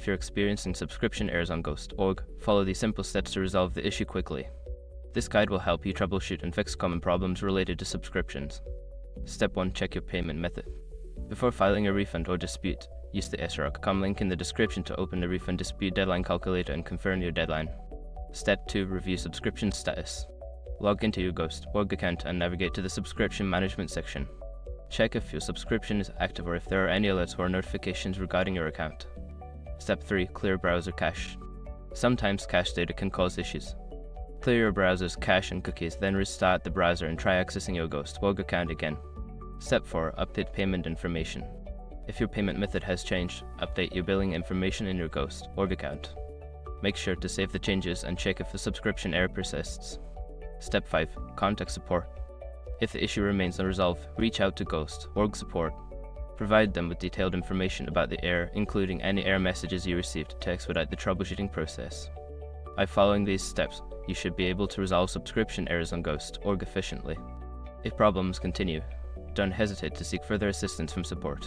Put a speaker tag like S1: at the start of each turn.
S1: If you're experiencing subscription errors on Ghost.org, follow these simple steps to resolve the issue quickly. This guide will help you troubleshoot and fix common problems related to subscriptions. Step 1. Check your payment method. Before filing a refund or dispute, use the srog.com link in the description to open the refund dispute deadline calculator and confirm your deadline. Step 2. Review subscription status. Log into your Ghost.org account and navigate to the subscription management section. Check if your subscription is active or if there are any alerts or notifications regarding your account. Step 3. Clear browser cache. Sometimes cache data can cause issues. Clear your browser's cache and cookies, then restart the browser and try accessing your Ghost.org account again. Step 4. Update payment information. If your payment method has changed, update your billing information in your Ghost.org account. Make sure to save the changes and check if the subscription error persists. Step 5. Contact support. If the issue remains unresolved, reach out to Ghost.org support. Provide them with detailed information about the error, including any error messages you received, to expedite the troubleshooting process. By following these steps, you should be able to resolve subscription errors on Ghost.org efficiently. If problems continue, don't hesitate to seek further assistance from support.